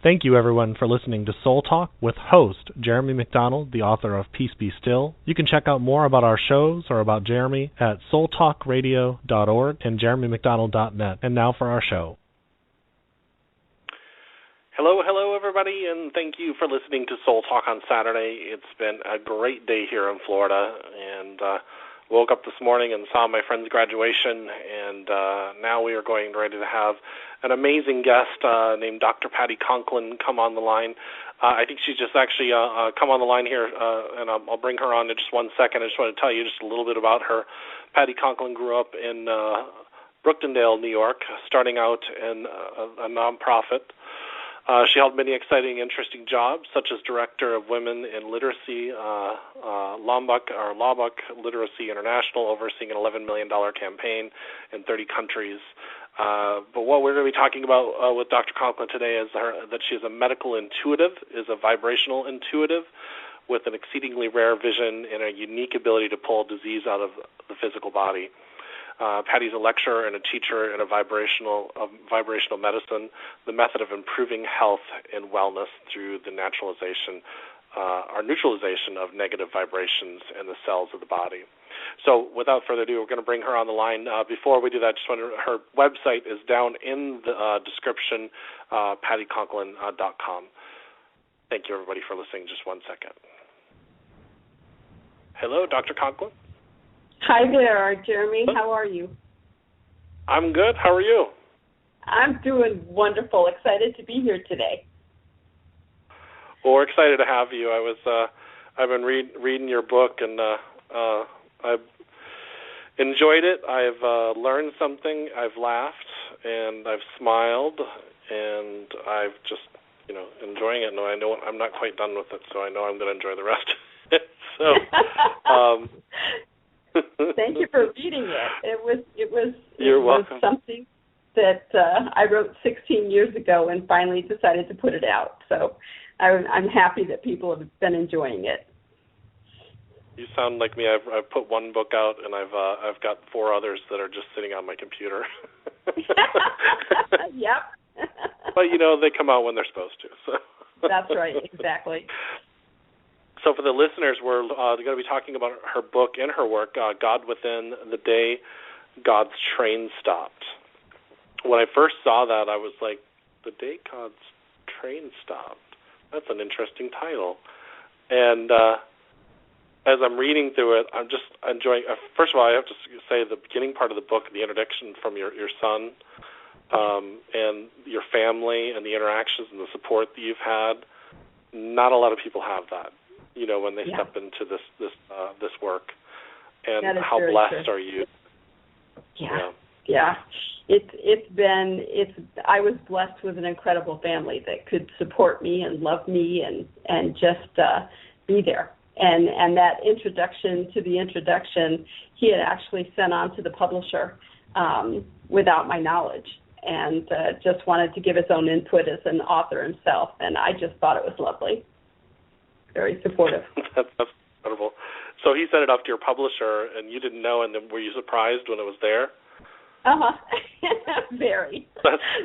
Thank you, everyone, for listening to Soul Talk with host Jeremy McDonald, the author of Peace Be Still. You can check out more about our shows or about Jeremy at soultalkradio.org and jeremymcdonald.net. And now for our show. Hello, everybody, and thank you for listening to Soul Talk on Saturday. It's been a great day here in Florida, and woke up this morning and saw my friend's graduation, and now we are ready to have an amazing guest named Dr. Patti Conklin come on the line. I think she's just actually come on the line here, and I'll bring her on in just 1 second. I just want to tell you just a little bit about her. Patti Conklin grew up in Brooktondale, New York, starting out in a nonprofit. She held many exciting, interesting jobs, such as Director of Women in Literacy, Laubach Literacy International, overseeing an $11 million campaign in 30 countries. But what we're going to be talking about with Dr. Conklin today is that she is a medical intuitive, is a vibrational intuitive, with an exceedingly rare vision and a unique ability to pull disease out of the physical body. Patti's a lecturer and a teacher in vibrational medicine, the method of improving health and wellness through the neutralization of negative vibrations in the cells of the body. So without further ado, we're going to bring her on the line. Before we do that, her website is down in the description, patticonklin.com. Thank you, everybody, for listening. Just 1 second. Hello, Dr. Conklin. Hi there, Jeremy. How are you? I'm good. How are you? I'm doing wonderful. Excited to be here today. Well, we're excited to have you. I've been reading your book, and I've enjoyed it. I've learned something. I've laughed, and I've smiled, and I've just, enjoying it. No, I know I'm not quite done with it, so I know I'm going to enjoy the rest of it. So. Thank you for reading it. It was welcome. Something that I wrote 16 years ago and finally decided to put it out. So I'm happy that people have been enjoying it. You sound like me. I've put one book out, and I've got 4 others that are just sitting on my computer. Yep. But they come out when they're supposed to. So. That's right. Exactly. So for the listeners, we're going to be talking about her book and her work, God Within, The Day God's Train Stopped. When I first saw that, I was like, The Day God's Train Stopped? That's an interesting title. And as I'm reading through it, I'm just enjoying first of all, I have to say the beginning part of the book, the introduction from your son and your family and the interactions and the support that you've had. Not a lot of people have that. When they step into this work, and how blessed are you? Yeah. I was blessed with an incredible family that could support me and love me and just be there. And that introduction to the introduction, he had actually sent on to the publisher without my knowledge, and just wanted to give his own input as an author himself, and I just thought it was lovely. Very supportive. That's incredible. So he sent it off to your publisher, and you didn't know, and then were you surprised when it was there? Very.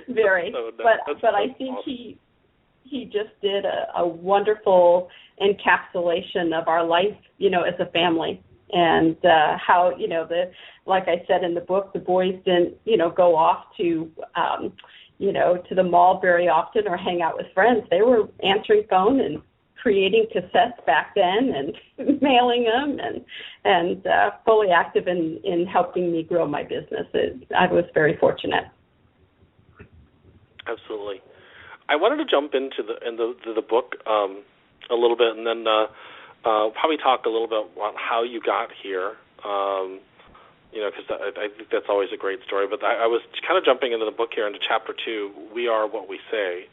Very. But I think awesome. He just did a wonderful encapsulation of our life, as a family, and how, like I said in the book, the boys didn't, go off to, to the mall very often or hang out with friends. They were answering phone and creating cassettes back then and mailing them and fully active in helping me grow my business. I was very fortunate. Absolutely. I wanted to jump into the book a little bit, and then probably talk a little bit about how you got here, because I think that's always a great story. But I was kind of jumping into the book here, into Chapter 2, We Are What We Say.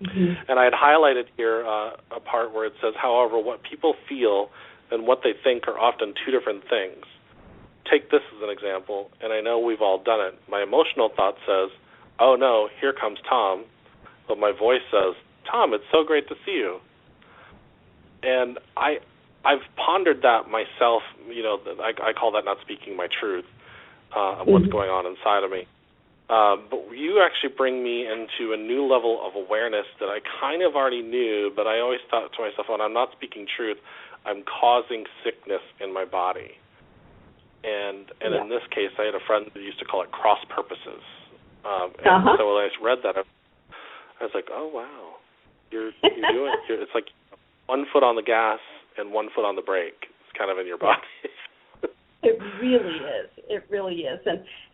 Mm-hmm. And I had highlighted here a part where it says, however, what people feel and what they think are often two different things. Take this as an example, and I know we've all done it. My emotional thought says, oh no, here comes Tom. But my voice says, Tom, it's so great to see you. And I've pondered that myself. I call that not speaking my truth, of what's going on inside of me. But you actually bring me into a new level of awareness that I kind of already knew, but I always thought to myself, when I'm not speaking truth, I'm causing sickness in my body. And in this case, I had a friend that used to call it cross purposes. So when I read that, I was like, oh, wow. You're doing it's like one foot on the gas and one foot on the brake. It's kind of in your body. It really is. It really is.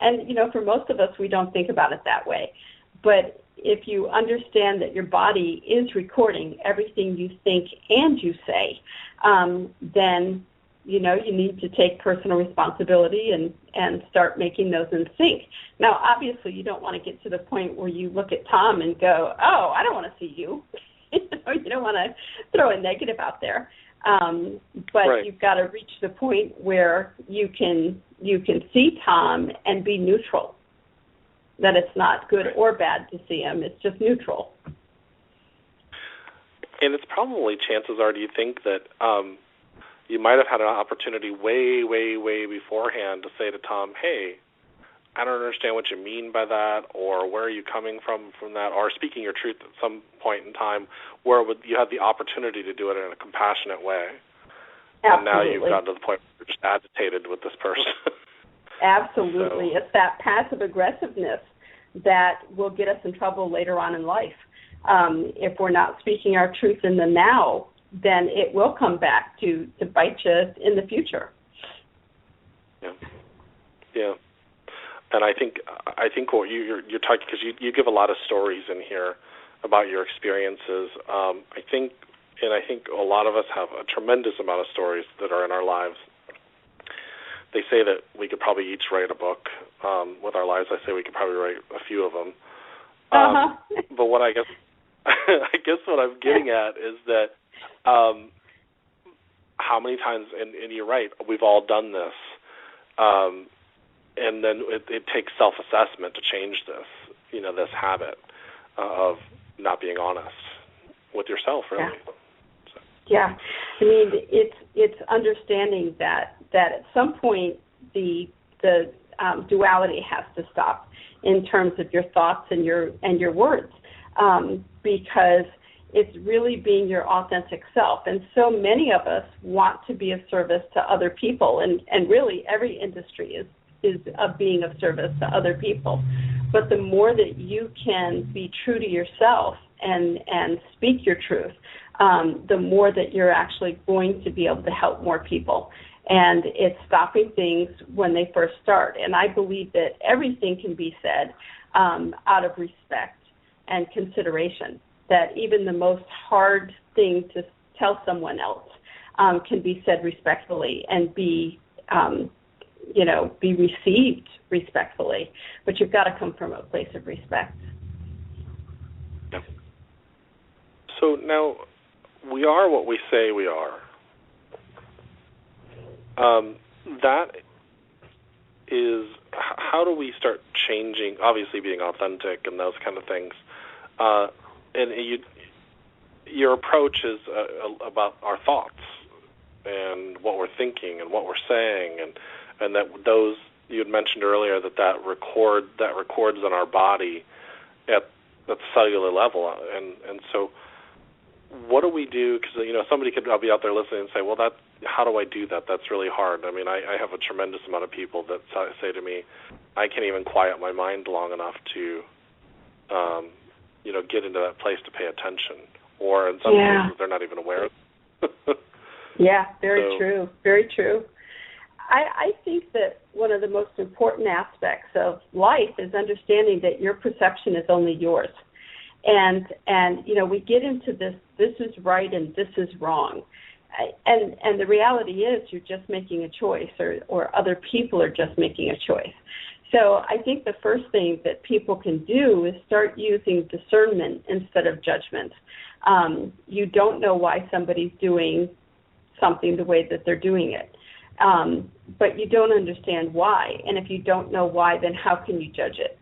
And for most of us, we don't think about it that way. But if you understand that your body is recording everything you think and you say, then, you need to take personal responsibility and start making those in sync. Now, obviously, you don't want to get to the point where you look at Tom and go, oh, I don't want to see you. You don't want to throw a negative out there. But right. You've got to reach the point where you can see Tom and be neutral, that it's not good or bad to see him. It's just neutral. And it's probably, chances are, do you think that you might have had an opportunity way, way, way beforehand to say to Tom, hey, I don't understand what you mean by that, or where are you coming from that, or speaking your truth at some point in time where you had the opportunity to do it in a compassionate way. Absolutely. And now you've gotten to the point where you're just agitated with this person. Absolutely. So. It's that passive aggressiveness that will get us in trouble later on in life. If we're not speaking our truth in the now, then it will come back to bite you in the future. Yeah. And I think what you're talking, because you give a lot of stories in here about your experiences. I think a lot of us have a tremendous amount of stories that are in our lives. They say that we could probably each write a book with our lives. I say we could probably write a few of them. But what I guess what I'm getting at is that how many times, and you're right, we've all done this. And then it takes self-assessment to change this habit of not being honest with yourself, really. Yeah. So. Yeah. I mean, it's understanding that at some point the duality has to stop in terms of your thoughts and your words, because it's really being your authentic self. And so many of us want to be of service to other people, and really every industry is of being of service to other people. But the more that you can be true to yourself and speak your truth, the more that you're actually going to be able to help more people. And it's stopping things when they first start. And I believe that everything can be said out of respect and consideration, that even the most hard thing to tell someone else can be said respectfully and be received respectfully. But you've got to come from a place of respect. Yeah. So now, we are what we say we are. That is, how do we start changing, obviously being authentic and those kind of things. And your approach is about our thoughts and what we're thinking and what we're saying, and that those, you had mentioned earlier that records on our body at the cellular level, and so what do we do? Because somebody could be out there listening and say, well, how do I do that? That's really hard. I mean, I have a tremendous amount of people that say to me, I can't even quiet my mind long enough to get into that place to pay attention, or in some cases they're not even aware of it. Yeah, very true, very true. I think that one of the most important aspects of life is understanding that your perception is only yours. And we get into this is right and this is wrong. And the reality is you're just making a choice, or other people are just making a choice. So I think the first thing that people can do is start using discernment instead of judgment. You don't know why somebody's doing something the way that they're doing it. But you don't understand why. And if you don't know why, then how can you judge it?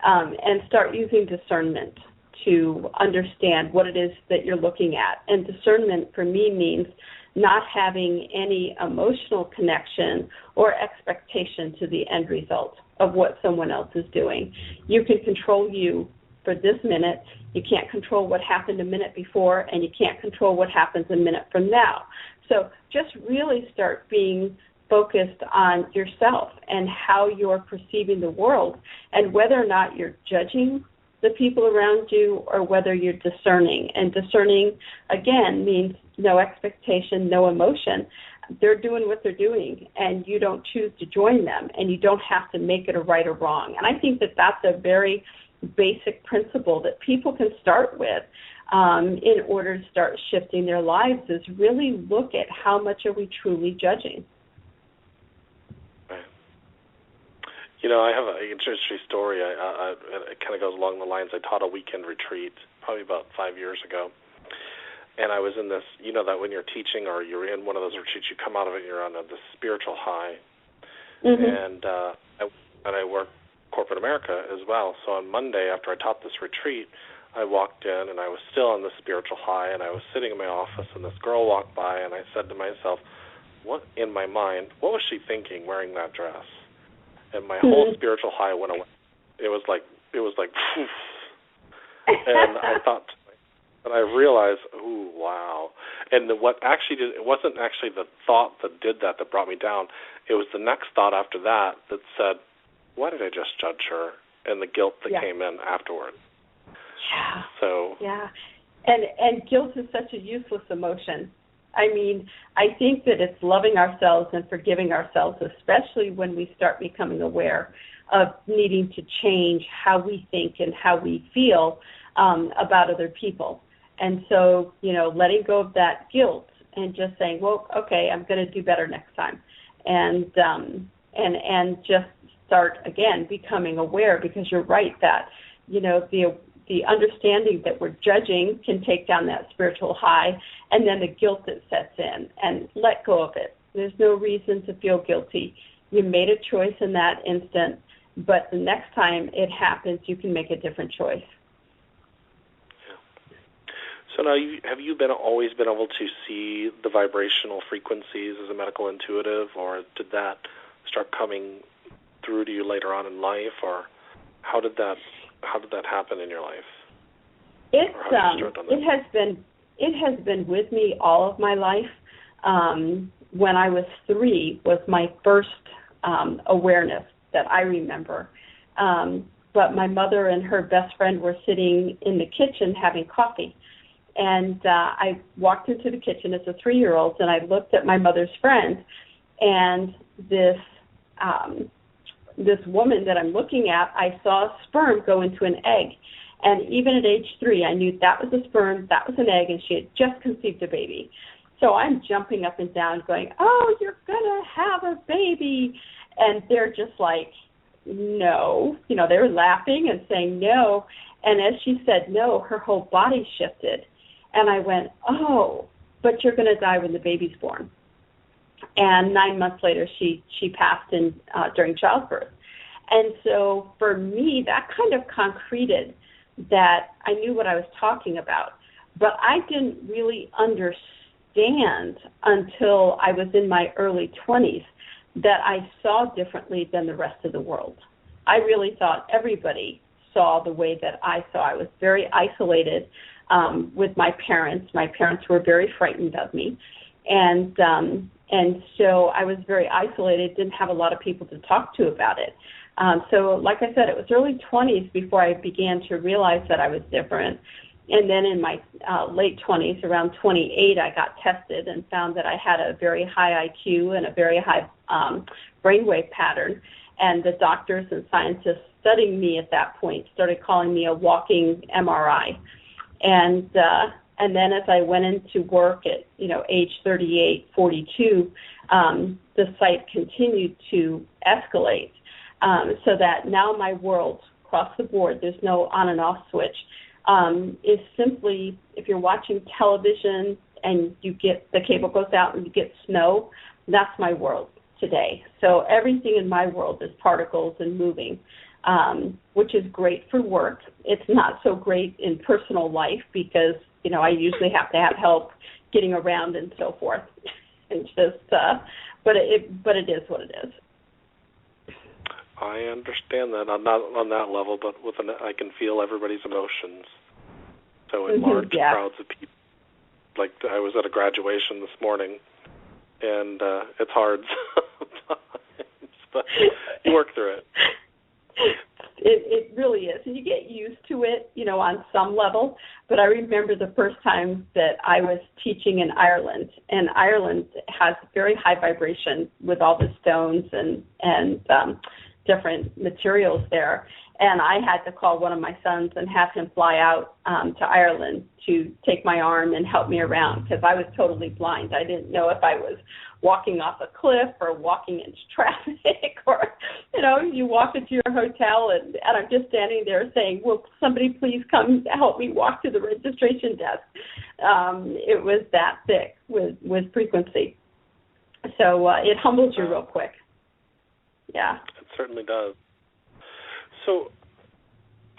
And start using discernment to understand what it is that you're looking at. And discernment for me means not having any emotional connection or expectation to the end result. of what someone else is doing. You can control you for this minute. You can't control what happened a minute before, and you can't control what happens a minute from now. So just really start being focused on yourself and how you're perceiving the world, and whether or not you're judging the people around you or whether you're discerning. And discerning, again, means no expectation, no emotion. They're doing what they're doing, and you don't choose to join them, and you don't have to make it a right or wrong. And I think that that's a very basic principle that people can start with in order to start shifting their lives, is really look at how much are we truly judging. Right. You know, I have an interesting story. It kind of goes along the lines. I taught a weekend retreat probably about 5 years ago. And I was in this, you know, that when you're teaching or you're in one of those retreats, you come out of it and you're on this spiritual high. Mm-hmm. And I work corporate America as well. So on Monday, after I taught this retreat, I walked in and I was still on the spiritual high, and I was sitting in my office, and this girl walked by, and I said to myself, what in my mind, what was she thinking wearing that dress? And my whole spiritual high went away. It was like poof. And I thought, and I realized, ooh, wow. And what actually did, it wasn't actually the thought that did that brought me down. It was the next thought after that said, why did I just judge her? And the guilt that came in afterward. Yeah. So. Yeah. And guilt is such a useless emotion. I mean, I think that it's loving ourselves and forgiving ourselves, especially when we start becoming aware of needing to change how we think and how we feel about other people. And so, you know, letting go of that guilt and just saying, well, okay, I'm going to do better next time. And just start, again, becoming aware, because you're right that, you know, the understanding that we're judging can take down that spiritual high, and then the guilt that sets in, and let go of it. There's no reason to feel guilty. You made a choice in that instant, but the next time it happens, you can make a different choice. So now, have you always been able to see the vibrational frequencies as a medical intuitive, or did that start coming through to you later on in life, or how did that happen in your life? It has been with me all of my life. When I was 3 was my first awareness that I remember. But my mother and her best friend were sitting in the kitchen having coffee. And I walked into the kitchen as a 3-year-old, and I looked at my mother's friend, and this woman that I'm looking at, I saw a sperm go into an egg. And even at age 3, I knew that was a sperm, that was an egg, and she had just conceived a baby. So I'm jumping up and down going, oh, you're going to have a baby. And they're just like, no. You know, they were laughing and saying no. And as she said no, her whole body shifted. And I went, oh, but you're going to die when the baby's born. And 9 months later, she passed during childbirth. And so for me, that kind of concreted that I knew what I was talking about. But I didn't really understand until I was in my early 20s that I saw differently than the rest of the world. I really thought everybody saw the way that I saw. I was very isolated with my parents. My parents were very frightened of me. And so I was very isolated, didn't have a lot of people to talk to about it. So like I said, it was early 20s before I began to realize that I was different. And then in my late 20s, around 28, I got tested and found that I had a very high IQ and a very high brainwave pattern. And the doctors and scientists studying me at that point started calling me a walking MRI. And then as I went into work at, age 38, 42, the site continued to escalate, so that now my world, across the board, there's no on and off switch, is simply, if you're watching television and the cable goes out and you get snow, that's my world today. So everything in my world is particles and moving, which is great for work. It's not so great in personal life because, I usually have to have help getting around and so forth. And just, but it is what it is. I understand that. I'm not on that level, but I can feel everybody's emotions. So in large crowds of people, like I was at a graduation this morning, and it's hard sometimes, but you work through it. It really is, and you get used to it, on some level. But I remember the first time that I was teaching in Ireland, and Ireland has very high vibration with all the stones and different materials there. And I had to call one of my sons and have him fly out to Ireland to take my arm and help me around, because I was totally blind. I didn't know if I was walking off a cliff or walking into traffic, or, you walk into your hotel and I'm just standing there saying, will somebody please come help me walk to the registration desk? It was that thick with frequency. So it humbles you real quick. Yeah. It certainly does. So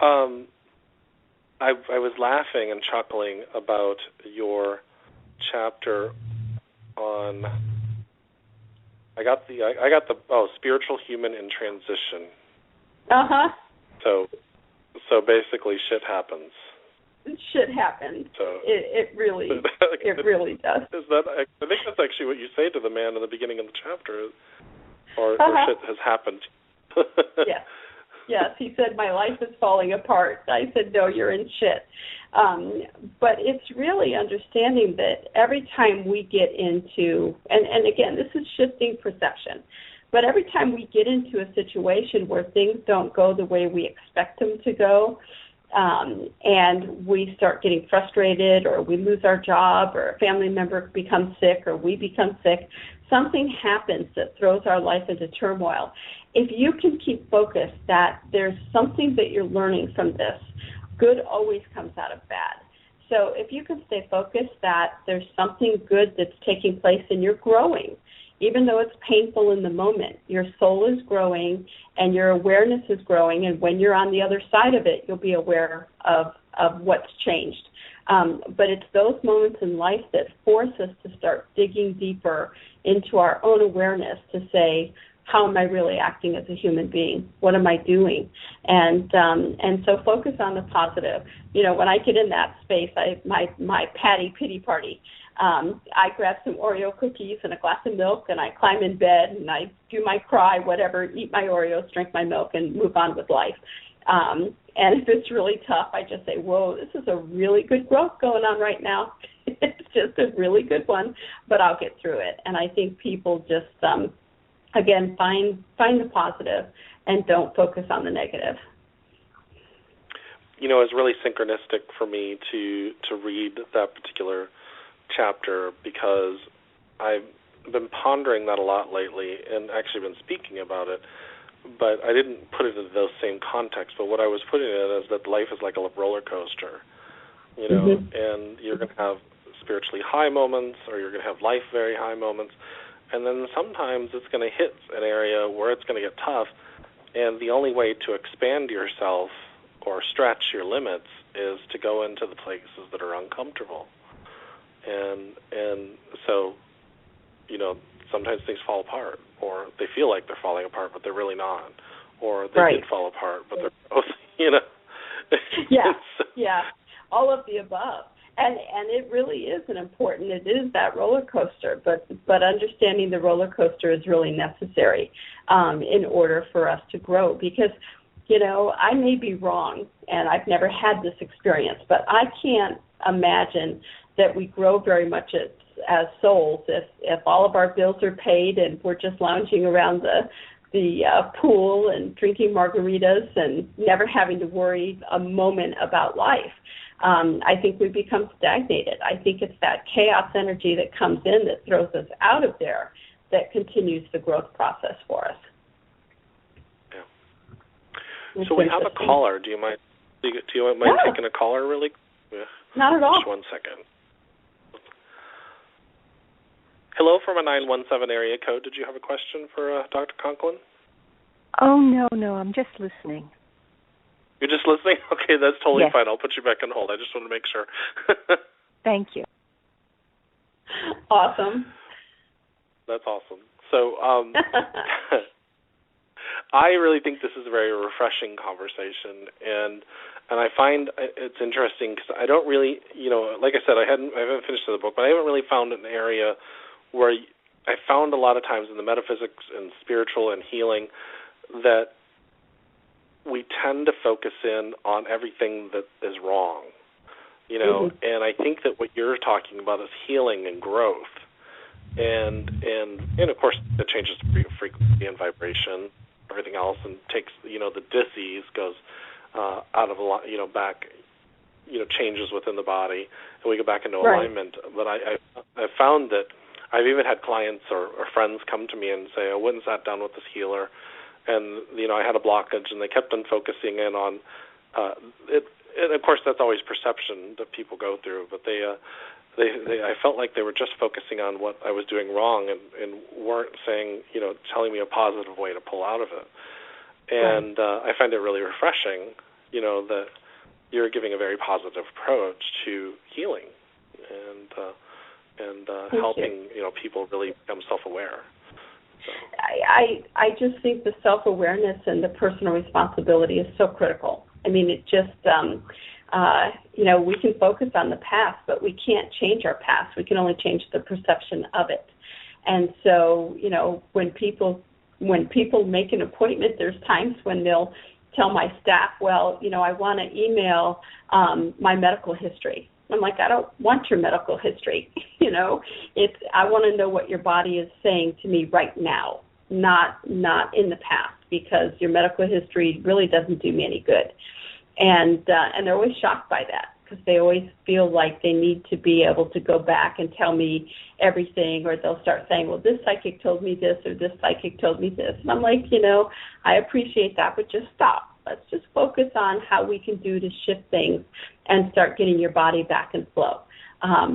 I was laughing and chuckling about your chapter on I got the spiritual human in transition. So basically shit happens. Shit happens. So it really does. Is that, I think that's actually what you say to the man in the beginning of the chapter, or shit has happened. Yes, he said, my life is falling apart. I said, no, you're in shit. But it's really understanding that every time we get into, and again, this is shifting perception, but every time we get into a situation where things don't go the way we expect them to go, and we start getting frustrated, or we lose our job, or a family member becomes sick, or we become sick, something happens that throws our life into turmoil. If you can keep focused that there's something that you're learning from this, good always comes out of bad. So if you can stay focused that there's something good that's taking place and you're growing, even though it's painful in the moment, your soul is growing and your awareness is growing, and when you're on the other side of it, you'll be aware of what's changed. But it's those moments in life that force us to start digging deeper into our own awareness to say, how am I really acting as a human being? What am I doing? And so focus on the positive. When I get in that space, my Patti pity party, I grab some Oreo cookies and a glass of milk, and I climb in bed, and I do my cry, whatever, eat my Oreos, drink my milk, and move on with life. And if it's really tough, I just say, whoa, this is a really good growth going on right now. It's just a really good one, but I'll get through it. And I think people just, again, find the positive and don't focus on the negative. It's really synchronistic for me to read that particular chapter, because I've been pondering that a lot lately and actually been speaking about it, but I didn't put it into those same contexts. But what I was putting it in is that life is like a roller coaster, and you're going to have spiritually high moments, or you're going to have life very high moments, and then sometimes it's going to hit an area where it's going to get tough, and the only way to expand yourself or stretch your limits is to go into the places that are uncomfortable. And so, sometimes things fall apart, or they feel like they're falling apart, but they're really not, or they did fall apart, but they're both, Yeah, all of the above. And it really is it is that roller coaster, but understanding the roller coaster is really necessary in order for us to grow, because, I may be wrong, and I've never had this experience, but I can't imagine that we grow very much as souls if all of our bills are paid and we're just lounging around the pool and drinking margaritas and never having to worry a moment about life. I think we become stagnated. I think it's that chaos energy that comes in that throws us out of there that continues the growth process for us. Yeah. So we have a caller. Do you mind taking a caller really? Yeah. Not at all. Just 1 second. Hello from a 917 area code. Did you have a question for Dr. Conklin? Oh, no, I'm just listening. You're just listening? Okay, that's totally fine. I'll put you back on hold. I just want to make sure. Thank you. Awesome. That's awesome. So I really think this is a very refreshing conversation, and I find it's interesting because I don't really, like I said, I haven't finished the book, but I haven't really found an area where I found a lot of times in the metaphysics and spiritual and healing that we tend to focus in on everything that is wrong, and I think that what you're talking about is healing and growth, and of course it changes frequency and vibration, everything else, and takes, the dis-ease goes out of a lot, back, changes within the body, and we go back into alignment. But I found that I've even had clients or friends come to me and say, I went and sat down with this healer, and, I had a blockage, and they kept on focusing in on it. And, of course, that's always perception that people go through, but I felt like they were just focusing on what I was doing wrong and weren't saying, telling me a positive way to pull out of it. And I find it really refreshing, that you're giving a very positive approach to healing and helping, people really become self-aware. So. I just think the self-awareness and the personal responsibility is so critical. I mean, it just, we can focus on the past, but we can't change our past. We can only change the perception of it. And so, when people make an appointment, there's times when they'll tell my staff, well, I want to email my medical history. I'm like, I don't want your medical history. I want to know what your body is saying to me right now, not in the past, because your medical history really doesn't do me any good. And they're always shocked by that, because they always feel like they need to be able to go back and tell me everything, or they'll start saying, well, this psychic told me this, or this psychic told me this. And I'm like, I appreciate that, but just stop. Let's just focus on how we can do to shift things and start getting your body back in flow,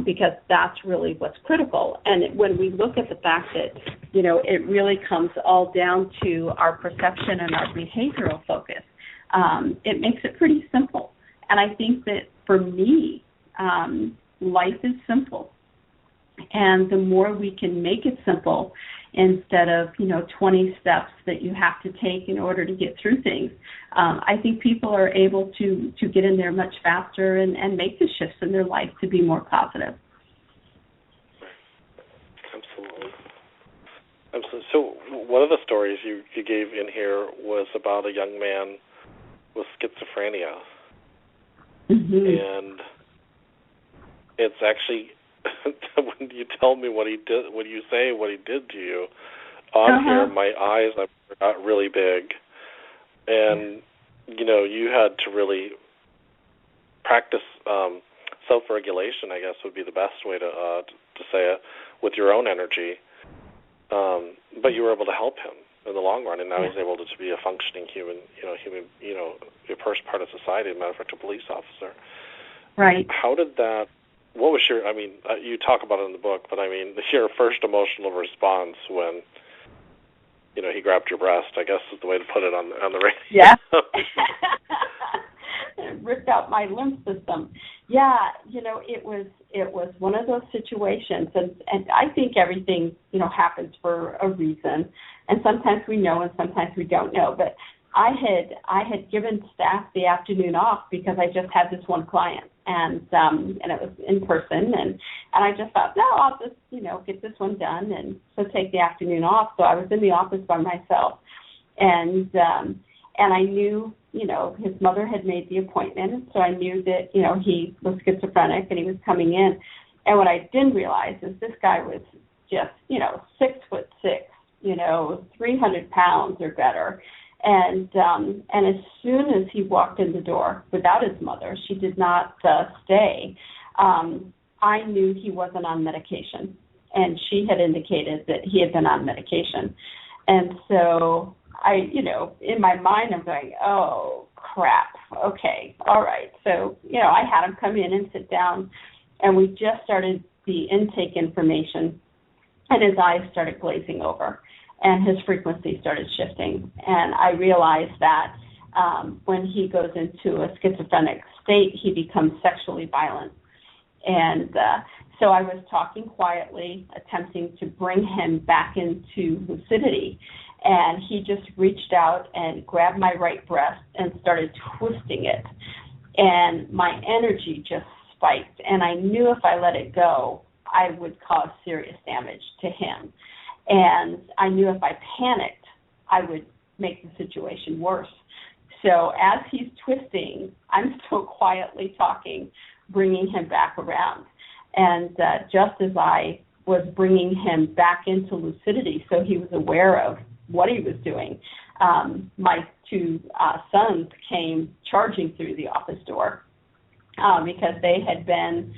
because that's really what's critical. And when we look at the fact that, it really comes all down to our perception and our behavioral focus, it makes it pretty simple. And I think that for me, life is simple. And the more we can make it simple, instead of, 20 steps that you have to take in order to get through things, I think people are able to get in there much faster and make the shifts in their life to be more positive. Absolutely. So one of the stories you gave in here was about a young man with schizophrenia. Mm-hmm. And it's actually, when you tell me what he did, when you say what he did to you, on here, my eyes got really big. And, you had to really practice self-regulation, I guess would be the best way to say it, with your own energy. But you were able to help him in the long run, and now he's able to be a functioning human, a first part of society, as a matter of fact, a police officer. Right. How did that, what was your, you talk about it in the book, but your first emotional response when, he grabbed your breast, I guess is the way to put it on the radio. Yeah. It ripped out my lymph system. Yeah, it was one of those situations, and I think everything, happens for a reason, and sometimes we know and sometimes we don't know, but I had given staff the afternoon off because I just had this one client, and it was in person, and I just thought, no, I'll just, get this one done, and so take the afternoon off. So I was in the office by myself, and I knew, his mother had made the appointment, so I knew that, he was schizophrenic and he was coming in. And what I didn't realize is this guy was just, 6'6", 300 pounds or better. And as soon as he walked in the door without his mother, she did not stay, I knew he wasn't on medication. And she had indicated that he had been on medication. And so I, in my mind, I'm going, oh, crap. Okay, all right. So, I had him come in and sit down, and we just started the intake information, and his eyes started glazing over, and his frequency started shifting. And I realized that when he goes into a schizophrenic state, he becomes sexually violent. And so I was talking quietly, attempting to bring him back into lucidity. and he just reached out and grabbed my right breast and started twisting it. And my energy just spiked, and I knew if I let it go, I would cause serious damage to him. And I knew if I panicked, I would make the situation worse. So as he's twisting, I'm still quietly talking, bringing him back around. And just as I was bringing him back into lucidity, so he was aware of what he was doing, my two sons came charging through the office door because they had been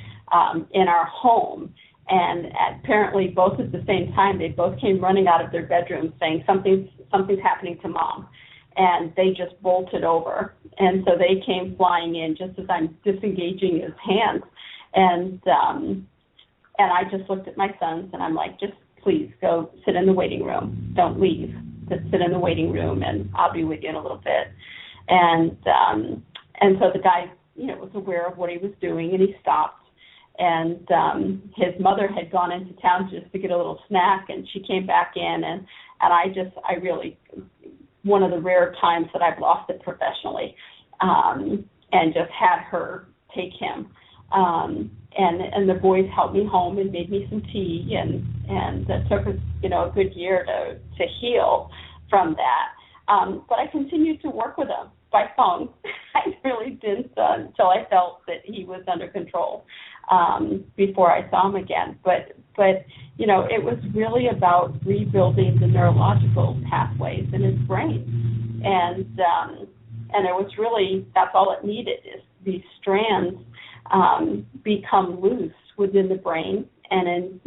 in our home. And apparently both at the same time, they both came running out of their bedrooms saying, something's happening to Mom. And they just bolted over. And so they came flying in just as I'm disengaging his hands. And I just looked at my sons, and I'm like, just please go sit in the waiting room. Don't leave. Just sit in the waiting room, and I'll be with you in a little bit. And so the guy, was aware of what he was doing, and he stopped. And his mother had gone into town just to get a little snack, and she came back in, and I really, one of the rare times that I've lost it professionally, and just had her take him. And the boys helped me home and made me some tea, and it took us, a good year to heal from that. But I continued to work with him by phone. I really didn't until I felt that he was under control before I saw him again. But it was really about rebuilding the neurological pathways in his brain, and it was really, that's all it needed, is these strands become loose within the brain. And in,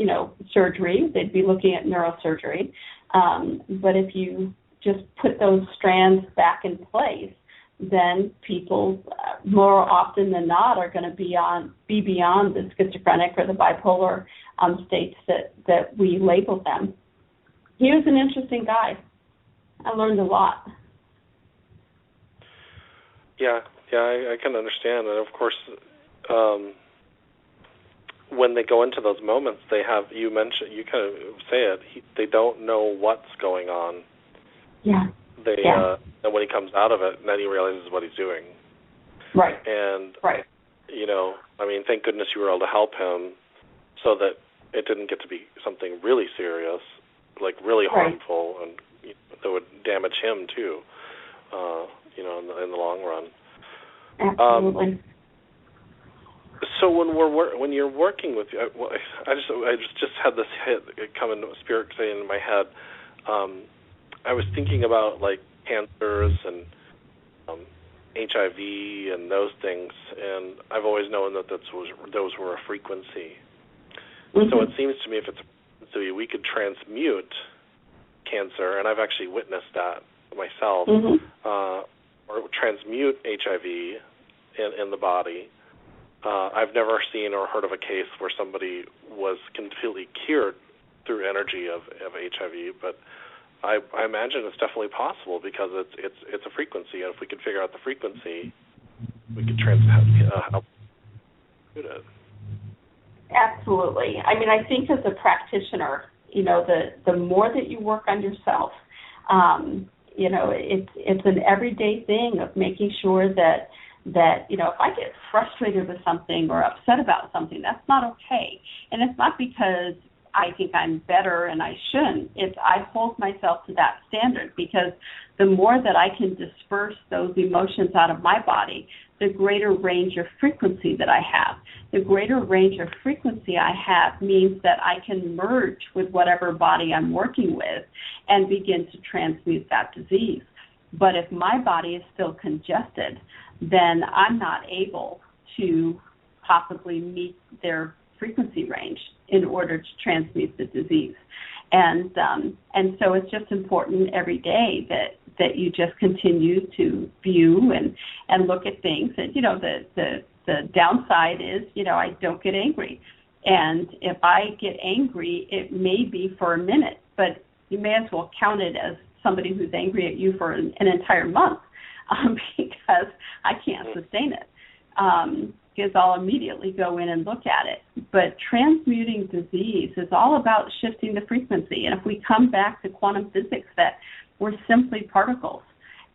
surgery, they'd be looking at neurosurgery. But if you just put those strands back in place, then people more often than not are going to be beyond the schizophrenic or the bipolar states that we label them. He was an interesting guy. I learned a lot. Yeah, I can understand. And of course, when they go into those moments, they have, you kind of say it, they don't know what's going on. Yeah. And when he comes out of it, then he realizes what he's doing. Right. And, right. Thank goodness you were able to help him so that it didn't get to be something really serious, like really harmful, and that would damage him too, in the long run. Absolutely. So when you're working with, I just had this come into spirit saying in my head. I was thinking about like cancers and HIV and those things, and I've always known that those were a frequency. Mm-hmm. So it seems to me if it's a frequency, we could transmute cancer, and I've actually witnessed that myself, or transmute HIV in the body. I've never seen or heard of a case where somebody was completely cured through energy of HIV, but I imagine it's definitely possible because it's a frequency, and if we could figure out the frequency, we could help it. Absolutely. I think as a practitioner, the more that you work on yourself, it's an everyday thing of making sure that if I get frustrated with something or upset about something, that's not okay. And it's not because I think I'm better and I shouldn't. I hold myself to that standard, because the more that I can disperse those emotions out of my body, the greater range of frequency that I have. The greater range of frequency I have means that I can merge with whatever body I'm working with and begin to transmute that disease. But if my body is still congested, then I'm not able to possibly meet their frequency range in order to transmute the disease. And so it's just important every day that you just continue to view and look at things. And, the downside is, I don't get angry. And if I get angry, it may be for a minute, but you may as well count it as somebody who's angry at you for an entire month, because I can't sustain it. Because I'll immediately go in and look at it. But transmuting disease is all about shifting the frequency. And if we come back to quantum physics, that we're simply particles.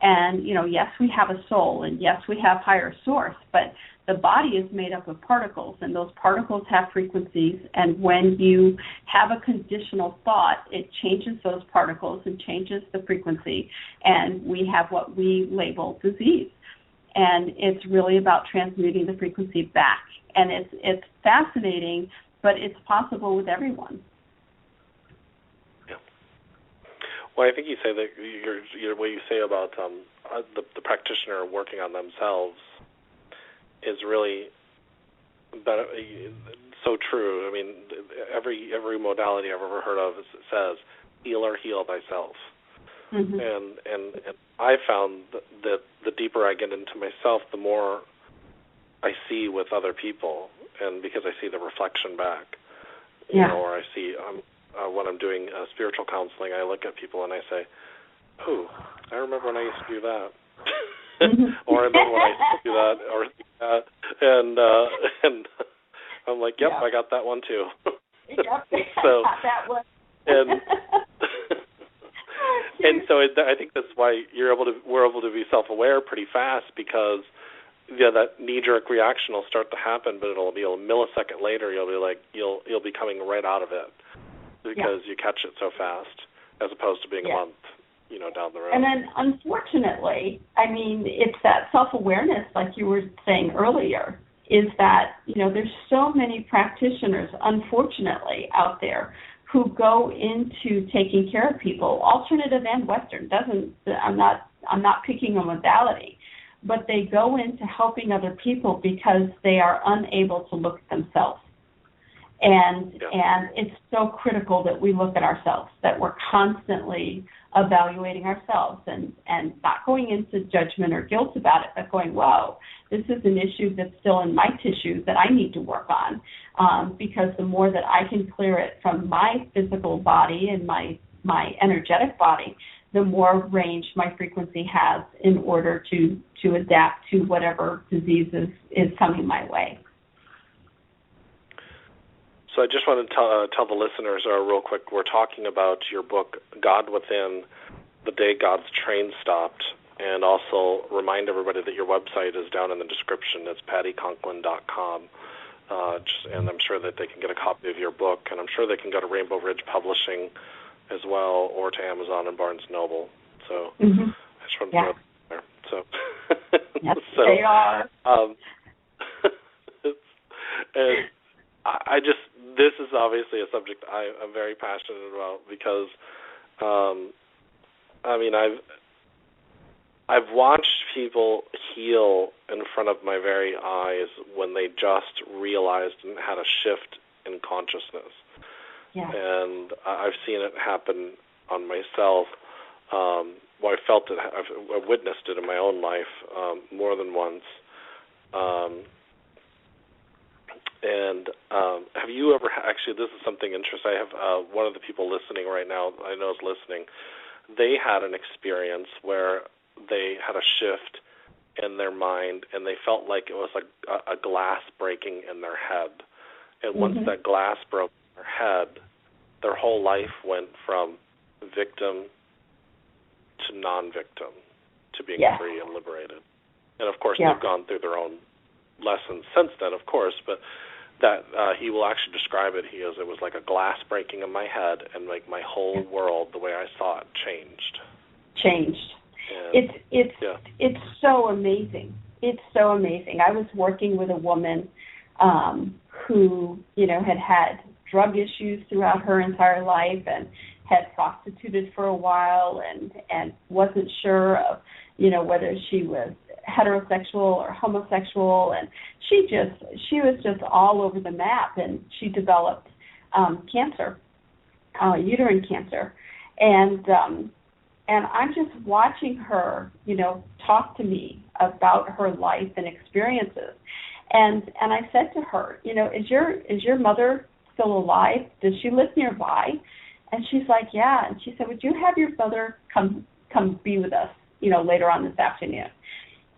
And, yes, we have a soul, and yes, we have higher source, but the body is made up of particles, and those particles have frequencies, and when you have a conditional thought, it changes those particles and changes the frequency, and we have what we label disease. And it's really about transmuting the frequency back. And it's fascinating, but it's possible with everyone. Yeah. Well, I think you say that what you say about the practitioner working on themselves is really so true. I mean, every modality I've ever heard of says, heal or heal thyself. Mm-hmm. And I found that the deeper I get into myself, the more I see with other people, and because I see the reflection back, or I see when I'm doing spiritual counseling, I look at people and I say, "Oh, I remember when I used to do that," or I remember when I used to do that, or and I'm like, "Yep, I got that one too." Yep, so got that one. And so I think that's why we're able to be self-aware pretty fast, because that knee-jerk reaction will start to happen, but it'll be a millisecond later. You'll be coming right out of it because you catch it so fast, as opposed to being a month, down the road. And then, unfortunately, I mean, it's that self-awareness, like you were saying earlier, is that there's so many practitioners, unfortunately, out there who go into taking care of people, alternative and Western. I'm not picking a modality, but they go into helping other people because they are unable to look at themselves. And it's so critical that we look at ourselves, that we're constantly evaluating ourselves and not going into judgment or guilt about it, but going, whoa, this is an issue that's still in my tissue that I need to work on, because the more that I can clear it from my physical body and my energetic body, the more range my frequency has in order to adapt to whatever disease is coming my way. So I just want to tell the listeners real quick, we're talking about your book, God Within, The Day God's Train Stopped, and also remind everybody that your website is down in the description. It's patticonklin.com, and I'm sure that they can get a copy of your book, and I'm sure they can go to Rainbow Ridge Publishing as well, or to Amazon and Barnes & Noble. So I just want to throw it there. So, yes, they are. And this is obviously a subject I'm very passionate about, because, I've watched people heal in front of my very eyes when they just realized and had a shift in consciousness. Yeah. And I've seen it happen on myself. I felt it. I've witnessed it in my own life more than once. And have you ever, actually, this is something interesting. I have one of the people listening right now, I know is listening, they had an experience where they had a shift in their mind, and they felt like it was a glass breaking in their head. And once that glass broke in their head, their whole life went from victim to non-victim, to being free and liberated. And, of course, they've gone through their own lessons since then, of course, but that he will actually describe it. He goes, it was like a glass breaking in my head, and like my whole world, the way I saw it, changed. And it's so amazing. It's so amazing. I was working with a woman who, had drug issues throughout her entire life and had prostituted for a while and wasn't sure of, whether she was heterosexual or homosexual, and she was just all over the map, and she developed cancer, uterine cancer, and I'm just watching her, talk to me about her life and experiences, and I said to her, is your mother still alive? Does she live nearby? And she's like, yeah. And she said, would you have your mother come be with us, later on this afternoon?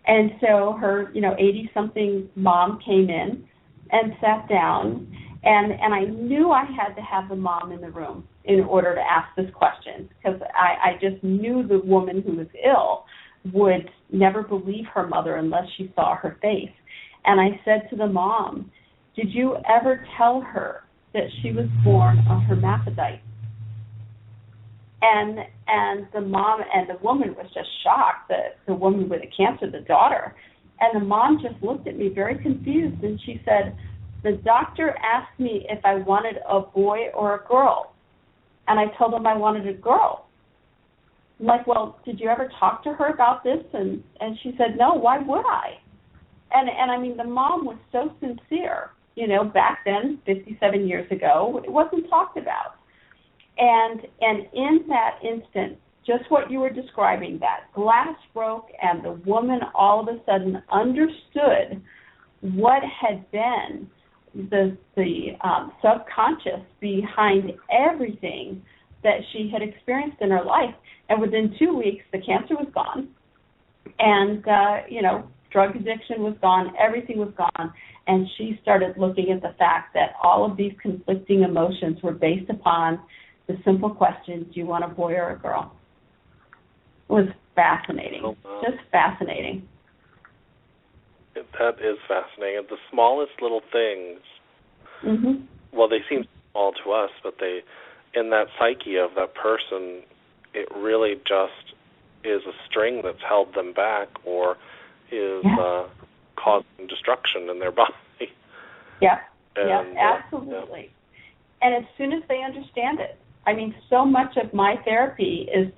And so her, 80-something mom came in and sat down, and I knew I had to have the mom in the room in order to ask this question, because I just knew the woman who was ill would never believe her mother unless she saw her face. And I said to the mom, did you ever tell her that she was born a hermaphrodite? And the mom and the woman was just shocked, that the woman with the cancer, the daughter. And the mom just looked at me very confused, and she said, the doctor asked me if I wanted a boy or a girl. And I told him I wanted a girl. I'm like, well, did you ever talk to her about this? And she said, no, why would I? And I mean, the mom was so sincere. You know, back then, 57 years ago, it wasn't talked about. And in that instant, just what you were describing, that glass broke and the woman all of a sudden understood what had been the subconscious behind everything that she had experienced in her life. And within 2 weeks, the cancer was gone. And, drug addiction was gone. Everything was gone. And she started looking at the fact that all of these conflicting emotions were based upon the simple question, do you want a boy or a girl? It was fascinating. Oh, wow. Just fascinating. That is fascinating. The smallest little things, well, they seem small to us, but they, in that psyche of that person, it really just is a string that's held them back or is causing destruction in their body. Yeah, absolutely. Yeah. And as soon as they understand it, I mean, so much of my therapy is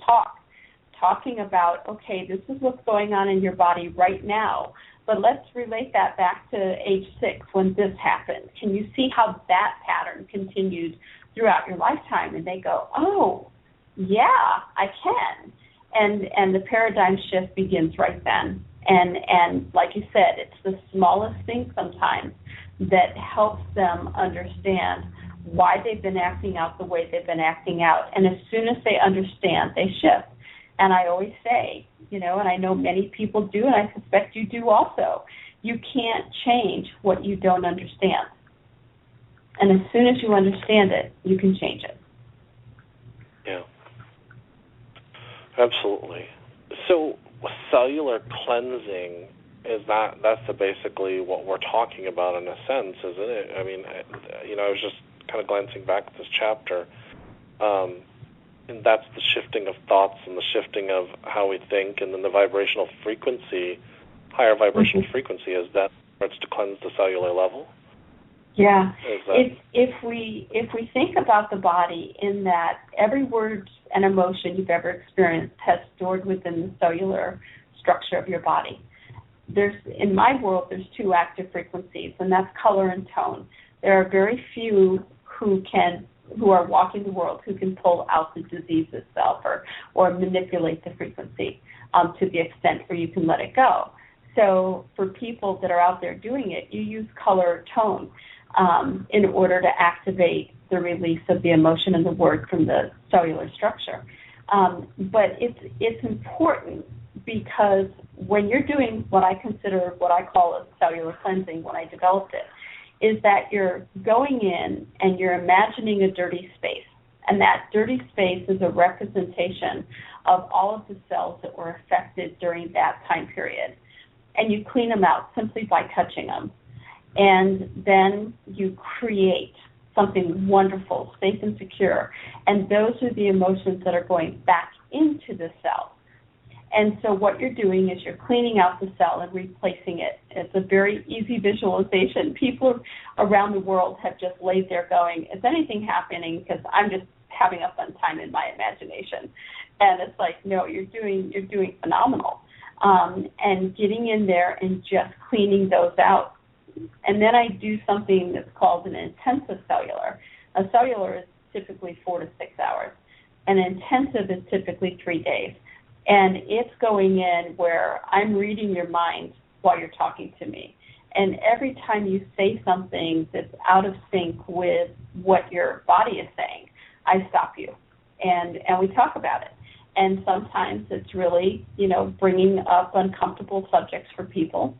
talking about, okay, this is what's going on in your body right now, but let's relate that back to age 6 when this happened. Can you see how that pattern continued throughout your lifetime? And they go, oh, yeah, I can. And the paradigm shift begins right then. And like you said, it's the smallest thing sometimes that helps them understand why they've been acting out the way they've been acting out. And as soon as they understand, they shift. And I always say, and I know many people do, and I suspect you do also, you can't change what you don't understand. And as soon as you understand it, you can change it. Yeah. Absolutely. So cellular cleansing, that's basically what we're talking about in a sense, isn't it? I mean, I was just kind of glancing back at this chapter, and that's the shifting of thoughts and the shifting of how we think, and then the vibrational frequency, higher vibrational frequency, as that starts to cleanse the cellular level. Yeah. If we think about the body in that every word and emotion you've ever experienced has stored within the cellular structure of your body. In my world, there's 2 active frequencies, and that's color and tone. There are very few who are walking the world who can pull out the disease itself or manipulate the frequency to the extent where you can let it go. So for people that are out there doing it, you use color or tone in order to activate the release of the emotion and the word from the cellular structure. But it's important because when you're doing what I call a cellular cleansing, when I developed it, is that you're going in and you're imagining a dirty space. And that dirty space is a representation of all of the cells that were affected during that time period. And you clean them out simply by touching them. And then you create something wonderful, safe and secure. And those are the emotions that are going back into the cell. And so what you're doing is you're cleaning out the cell and replacing it. It's a very easy visualization. People around the world have just laid there going, is anything happening? Because I'm just having a fun time in my imagination. And it's like, no, you're doing phenomenal. And getting in there and just cleaning those out. And then I do something that's called an intensive cellular. A cellular is typically 4 to 6 hours. An intensive is typically 3 days. And it's going in where I'm reading your mind while you're talking to me. And every time you say something that's out of sync with what your body is saying, I stop you. And we talk about it. And sometimes it's really, bringing up uncomfortable subjects for people.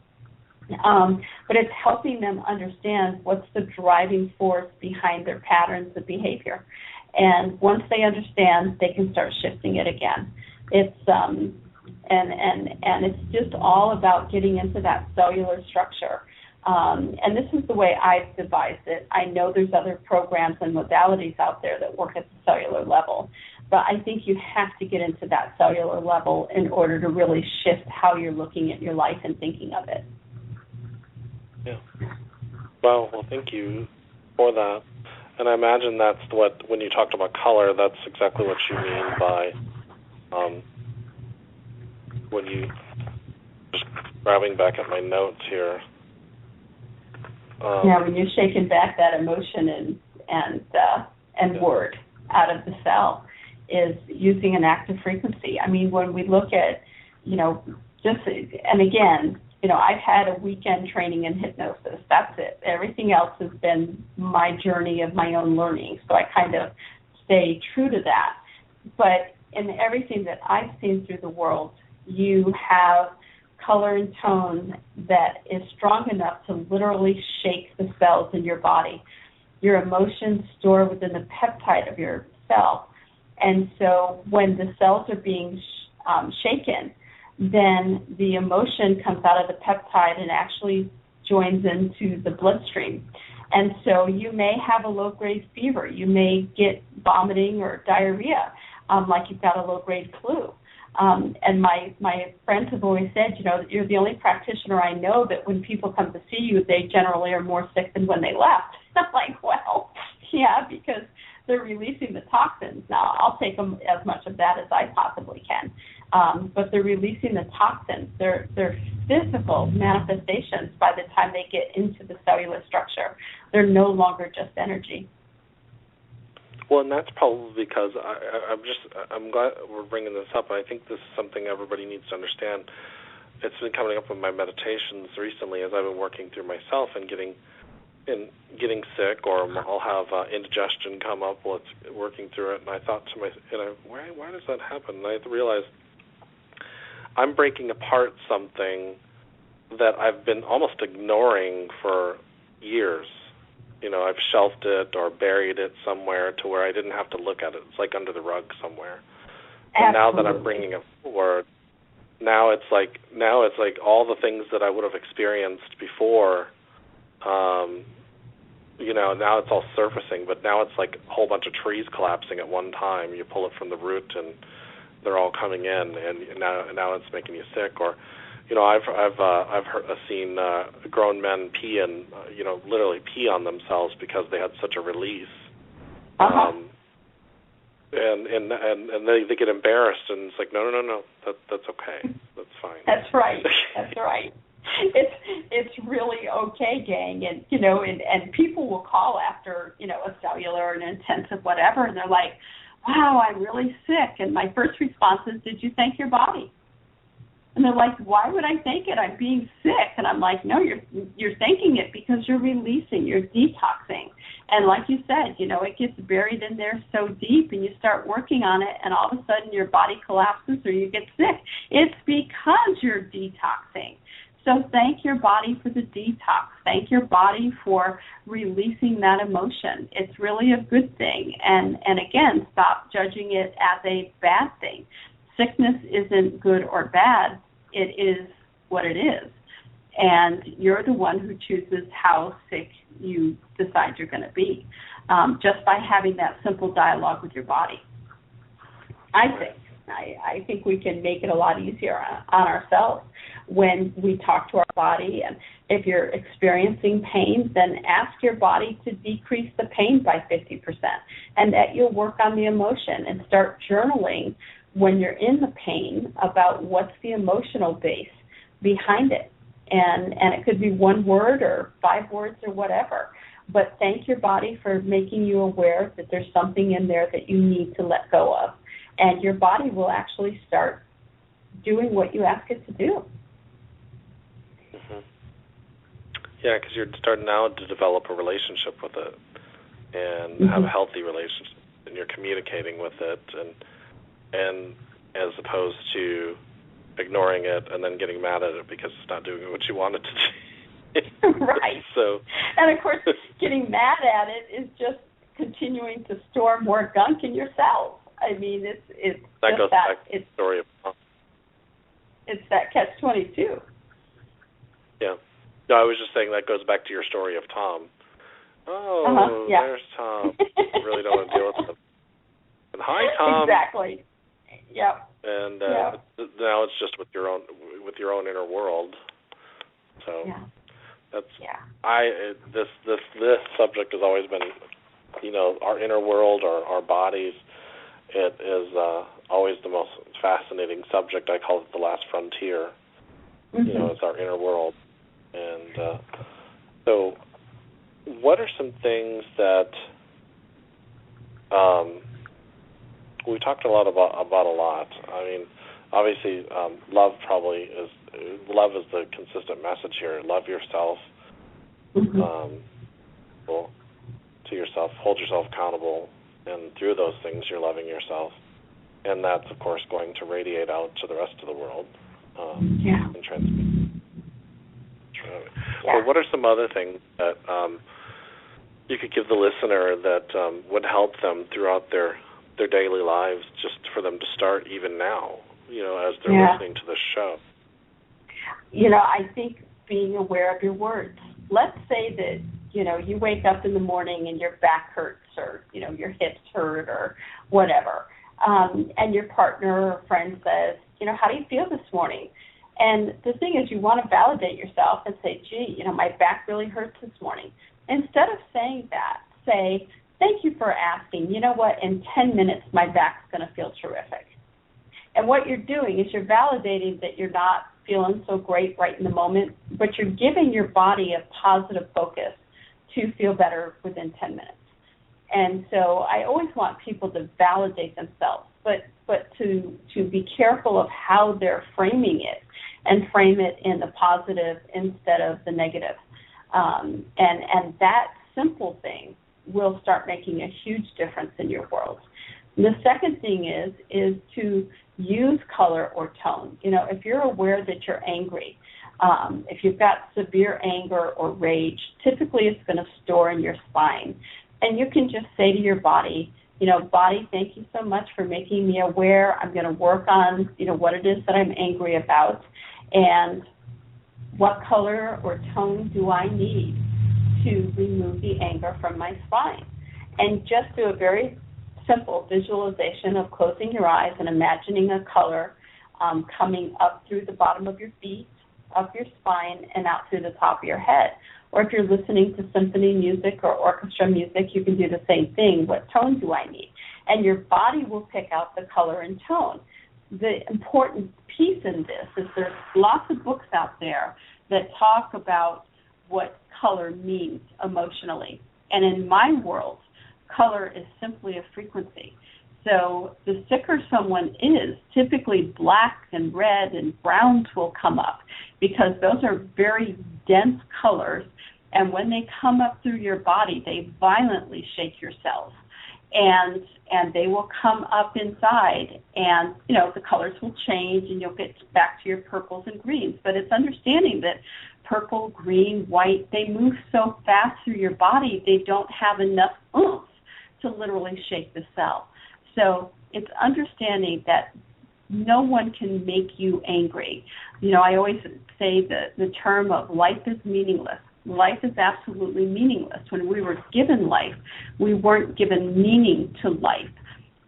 But it's helping them understand what's the driving force behind their patterns of behavior. And once they understand, they can start shifting it again. It's and it's just all about getting into that cellular structure. And this is the way I've devised it. I know there's other programs and modalities out there that work at the cellular level, but I think you have to get into that cellular level in order to really shift how you're looking at your life and thinking of it. Yeah. Well, thank you for that. And I imagine that's what, when you talked about color, that's exactly what you mean by when you, just grabbing back at my notes here. When you're shaking back that emotion and word out of the cell is using an active frequency. I mean, when we look at, and again, I've had a weekend training in hypnosis. That's it. Everything else has been my journey of my own learning. So I kind of stay true to that. But in everything that I've seen through the world, you have color and tone that is strong enough to literally shake the cells in your body. Your emotions store within the peptide of your cell. And so when the cells are being shaken, then the emotion comes out of the peptide and actually joins into the bloodstream. And so you may have a low-grade fever. You may get vomiting or diarrhea, like you've got a low-grade flu. And my friends have always said, you're the only practitioner I know that when people come to see you, they generally are more sick than when they left. I'm like, well, yeah, because they're releasing the toxins. Now, I'll take them as much of that as I possibly can. But they're releasing the toxins. They're physical manifestations by the time they get into the cellular structure. They're no longer just energy. Well, and that's probably because I'm glad we're bringing this up. I think this is something everybody needs to understand. It's been coming up in my meditations recently as I've been working through myself and getting sick, or I'll have indigestion come up while it's working through it. And I thought to myself, why does that happen? And I realized I'm breaking apart something that I've been almost ignoring for years. I've shelved it or buried it somewhere to where I didn't have to look at it. It's like under the rug somewhere. And now that I'm bringing it forward, now it's like all the things that I would have experienced before, now it's all surfacing, but now it's like a whole bunch of trees collapsing at one time. You pull it from the root and they're all coming in, and now it's making you sick. Or I've seen grown men pee and literally pee on themselves because they had such a release, and they get embarrassed, and it's like no, that's okay, that's fine. That's right. That's right. It's really okay, gang, and and people will call after a cellular, an intensive, whatever, and they're like, wow, I'm really sick, and my first response is, did you thank your body? And they're like, why would I thank it? I'm being sick. And I'm like, no, you're thanking it because you're releasing, you're detoxing. And like you said, it gets buried in there so deep, and you start working on it, and all of a sudden your body collapses or you get sick. It's because you're detoxing. So thank your body for the detox. Thank your body for releasing that emotion. It's really a good thing. And again, stop judging it as a bad thing. Sickness isn't good or bad. It is what it is. And you're the one who chooses how sick you decide you're going to be, just by having that simple dialogue with your body. I think we can make it a lot easier on ourselves when we talk to our body. And if you're experiencing pain, then ask your body to decrease the pain by 50%, and that you'll work on the emotion and start journaling when you're in the pain about what's the emotional base behind it. And it could be one word or 5 words or whatever. But thank your body for making you aware that there's something in there that you need to let go of. And your body will actually start doing what you ask it to do. Mm-hmm. Yeah, because you're starting now to develop a relationship with it and have a healthy relationship, and you're communicating with it, and as opposed to ignoring it and then getting mad at it because it's not doing what you want it to do. Right. So, and of course, getting mad at it is just continuing to store more gunk in your cells. I mean, it's that just goes that. Back to the story of Tom. It's that catch-22. Yeah. No, I was just saying that goes back to your story of Tom. Oh, yeah. There's Tom. I really don't want to deal with him. And hi, Tom. Exactly. Yep. And now it's just with your own inner world. So that's this subject has always been, our inner world, our bodies. It is always the most fascinating subject. I call it the last frontier. Mm-hmm. It's our inner world. And so what are some things that we talked a lot about a lot. I mean, obviously, love is the consistent message here. Love yourself, to yourself, hold yourself accountable, and through those things, you're loving yourself. And that's, of course, going to radiate out to the rest of the world and transmit. Well, what are some other things that you could give the listener that would help them throughout their daily lives, just for them to start even now, as they're listening to this show? I think being aware of your words. Let's say that, you wake up in the morning and your back hurts or, your hips hurt or whatever, and your partner or friend says, how do you feel this morning? And the thing is, you want to validate yourself and say, gee, my back really hurts this morning. Instead of saying that, say, thank you for asking. You know what? In 10 minutes, my back's going to feel terrific. And what you're doing is you're validating that you're not feeling so great right in the moment, but you're giving your body a positive focus to feel better within 10 minutes. And so I always want people to validate themselves, but to be careful of how they're framing it and frame it in the positive instead of the negative. And that simple thing will start making a huge difference in your world. And the second thing is to use color or tone. If you're aware that you're angry, if you've got severe anger or rage, typically it's going to store in your spine. And you can just say to your body, body, thank you so much for making me aware. I'm going to work on, what it is that I'm angry about, and what color or tone do I need to remove the anger from my spine. And just do a very simple visualization of closing your eyes and imagining a color coming up through the bottom of your feet, up your spine, and out through the top of your head. Or if you're listening to symphony music or orchestra music, you can do the same thing. What tone do I need? And your body will pick out the color and tone. The important piece in this is there's lots of books out there that talk about what color means emotionally. And in my world, color is simply a frequency. So the sicker someone is, typically black and red and browns will come up because those are very dense colors. And when they come up through your body, they violently shake your cells. And they will come up inside, and, the colors will change, and you'll get back to your purples and greens. But it's understanding that purple, green, white, they move so fast through your body, they don't have enough oomph to literally shake the cell. So it's understanding that no one can make you angry. I always say the term of life is meaningless. Life is absolutely meaningless. When we were given life, we weren't given meaning to life.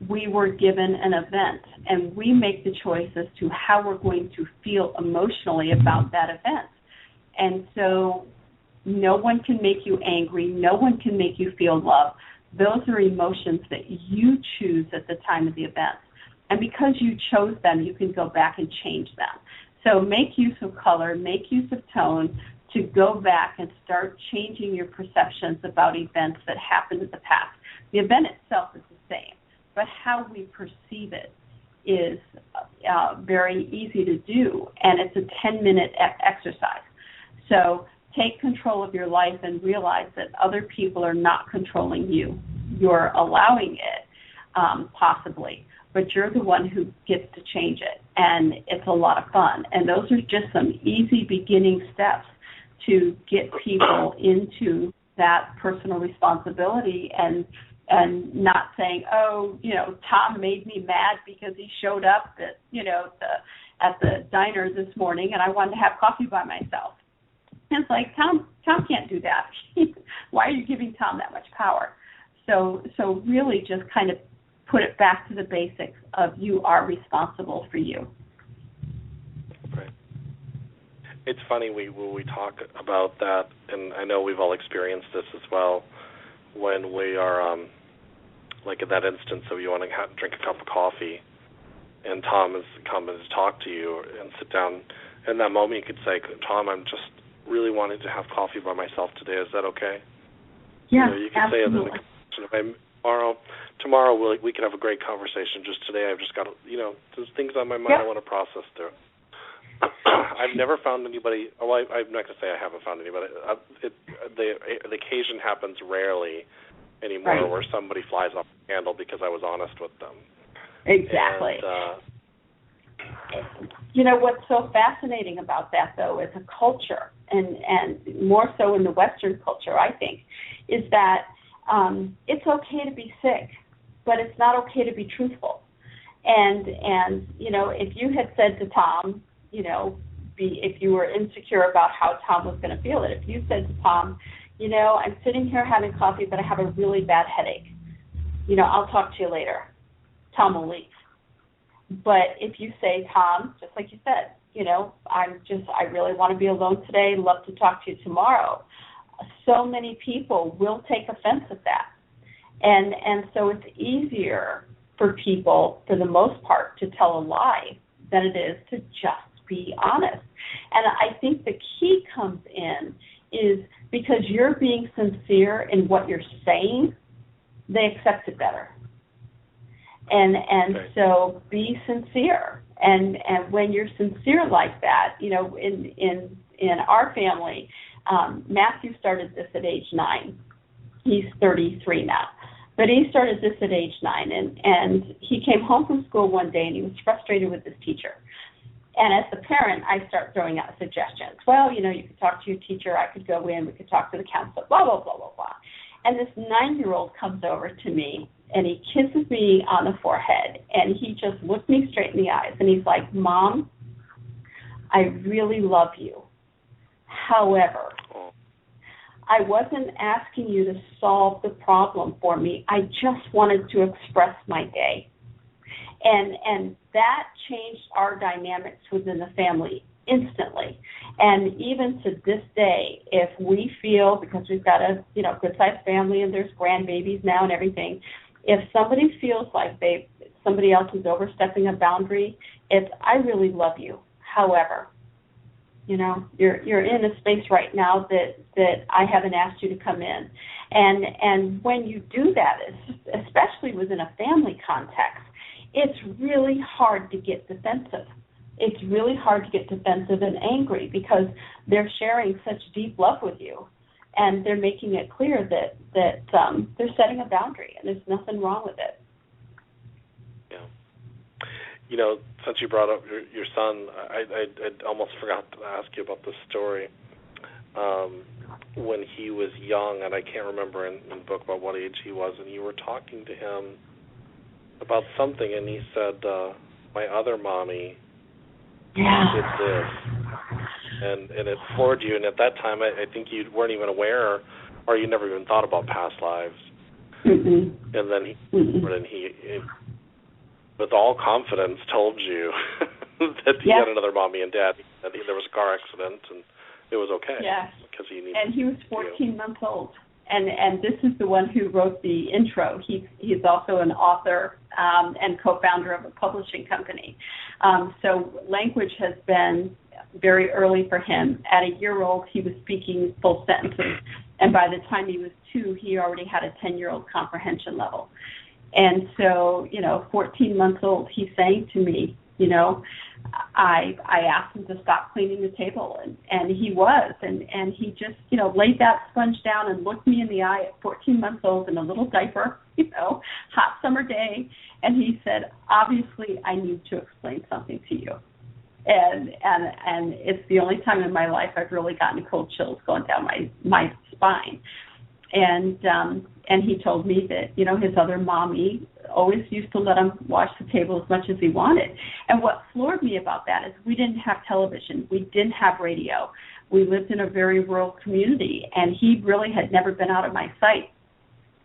We were given an event, and we make the choice as to how we're going to feel emotionally about that event. And so no one can make you angry. No one can make you feel love. Those are emotions that you choose at the time of the event. And because you chose them, you can go back and change them. So make use of color, make use of tone, to go back and start changing your perceptions about events that happened in the past. The event itself is the same, but how we perceive it is very easy to do, and it's a 10-minute exercise. So take control of your life and realize that other people are not controlling you. You're allowing it, possibly, but you're the one who gets to change it, and it's a lot of fun. And those are just some easy beginning steps to get people into that personal responsibility and and not saying, oh, Tom made me mad because he showed up at the diner this morning and I wanted to have coffee by myself. And it's like, Tom can't do that. Why are you giving Tom that much power? So really just kind of put it back to the basics of you are responsible for you. Right. It's funny when we talk about that, and I know we've all experienced this as well, when we are, like in that instance of you want to drink a cup of coffee, and Tom has come to talk to you and sit down. In that moment, you could say, Tom, I'm just really wanting to have coffee by myself today. Is that okay? Yeah, you can absolutely. Say it tomorrow we can have a great conversation. Just today I've just got, there's things on my mind I want to process through. I've never found anybody, I'm not going to say I haven't found anybody. The occasion happens rarely anymore where somebody flies off the handle because I was honest with them. Exactly. And, what's so fascinating about that, though, is a culture, and more so in the Western culture, I think, is that it's okay to be sick, but it's not okay to be truthful. And if you had said to Tom, if you were insecure about how Tom was going to feel it, if you said to Tom, I'm sitting here having coffee, but I have a really bad headache, I'll talk to you later, Tom will leave. But if you say, Tom, just like you said, I really want to be alone today, love to talk to you tomorrow, so many people will take offense at that. And so it's easier for people, for the most part, to tell a lie than it is to just be honest. And I think the key comes in is because you're being sincere in what you're saying, they accept it better. And so be sincere. And when you're sincere like that, in our family, Matthew started this at age 9. He's 33 now. But he started this at age 9, and he came home from school one day, and he was frustrated with his teacher. And as the parent, I start throwing out suggestions. Well, you could talk to your teacher. I could go in. We could talk to the counselor, blah, blah, blah, blah, blah. And this 9-year-old comes over to me, and he kisses me on the forehead, and he just looked me straight in the eyes, and he's like, Mom, I really love you. However, I wasn't asking you to solve the problem for me. I just wanted to express my day. And that changed our dynamics within the family instantly. And even to this day, if we feel, because we've got a good-sized family and there's grandbabies now and everything, if somebody feels like somebody else is overstepping a boundary, it's, I really love you. However, you're in a space right now that I haven't asked you to come in. And when you do that, especially within a family context, it's really hard to get defensive. It's really hard to get defensive and angry because they're sharing such deep love with you, and they're making it clear that they're setting a boundary, and there's nothing wrong with it. Yeah. Since you brought up your son, I almost forgot to ask you about this story. When he was young, and I can't remember in the book about what age he was, and you were talking to him about something, and he said, my other mommy did this, and it floored you. And at that time, I think you weren't even aware, or you never even thought about past lives. Mm-hmm. And then he with all confidence, told you that he had another mommy and dad, that there was a car accident, and it was okay. Yeah. Because he needed. And he was 14 months old. And this is the one who wrote the intro. He's also an author and co-founder of a publishing company. So language has been very early for him. At a year old, he was speaking full sentences. And by the time he was 2, he already had a 10-year-old comprehension level. And so, 14 months old, he's saying to me, I asked him to stop cleaning the table, and he was, and he just, laid that sponge down and looked me in the eye at 14 months old in a little diaper, hot summer day, and he said, obviously, I need to explain something to you. And it's the only time in my life I've really gotten cold chills going down my spine. And he told me that, you know, his other mommy always used to let him wash the table as much as he wanted. And what floored me about that is we didn't have television. We didn't have radio. We lived in a very rural community, and he really had never been out of my sight.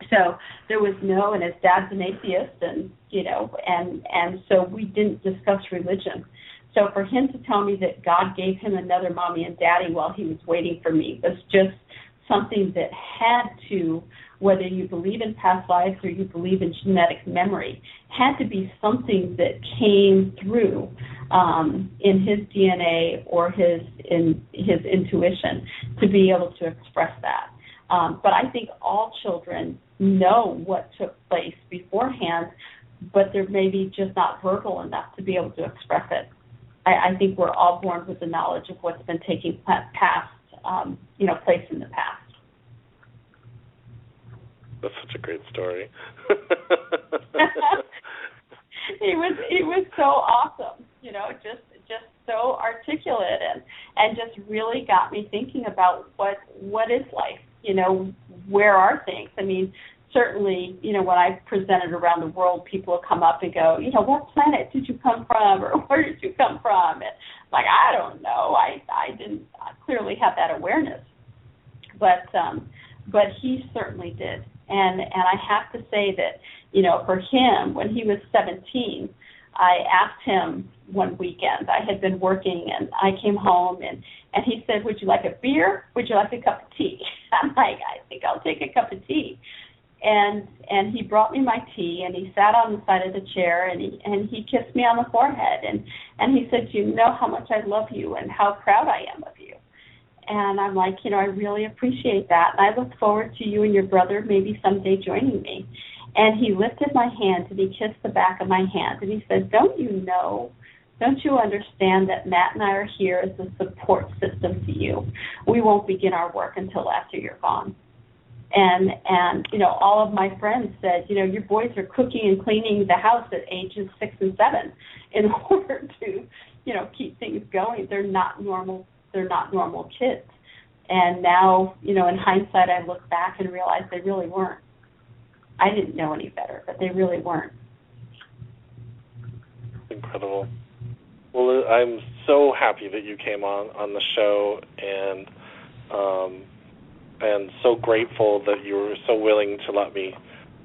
So there was no, and his dad's an atheist, and, you know, and so we didn't discuss religion. So for him to tell me that God gave him another mommy and daddy while he was waiting for me was just something that had to, whether you believe in past lives or you believe in genetic memory, had to be something that came through in his DNA or his intuition to be able to express that. But I think all children know what took place beforehand, but they're maybe just not verbal enough to be able to express it. I think we're all born with the knowledge of what's been taking place in the past. That's such a great story. He was so awesome, you know, just so articulate and just really got me thinking about what is life, you know, where are things? I mean, certainly, you know, when I presented around the world, people will come up and go, you know, what planet did you come from, or where did you come from? And like, I don't know. I didn't clearly have that awareness, but he certainly did. And I have to say that, you know, for him, when he was 17, I asked him one weekend. I had been working, and I came home, and he said, would you like a beer? Would you like a cup of tea? I'm like, I think I'll take a cup of tea. And he brought me my tea, and he sat on the side of the chair, and he kissed me on the forehead, and he said, you know how much I love you and how proud I am of you. And I'm like, you know, I really appreciate that, and I look forward to you and your brother maybe someday joining me. And he lifted my hand, and he kissed the back of my hand, and he said, don't you understand that Matt and I are here as a support system to you? We won't begin our work until after you're gone. And you know, all of my friends said, you know, your boys are cooking and cleaning the house at ages 6 and 7 in order to, you know, keep things going. They're not normal kids. And now, you know, in hindsight, I look back and realize they really weren't. I didn't know any better, but they really weren't. Incredible. Well, I'm so happy that you came on the show, and so grateful that you were so willing to let me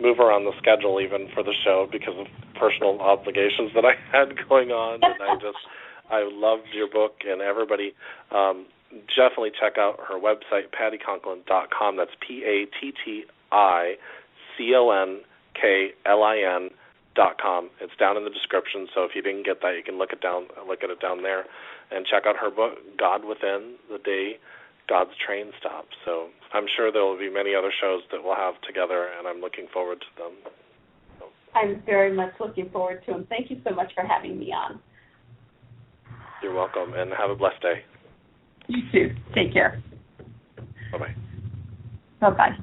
move around the schedule even for the show because of personal obligations that I had going on. And I loved your book, and everybody definitely check out her website, PattiConklin.com. That's PattiConklin.com. It's down in the description, so if you didn't get that, you can look at it down there, and check out her book, God Within, The Day God's Train Stops. So I'm sure there will be many other shows that we'll have together, and I'm looking forward to them. So. I'm very much looking forward to them. Thank you so much for having me on. You're welcome, and have a blessed day. You too. Take care. Bye-bye. Bye-bye.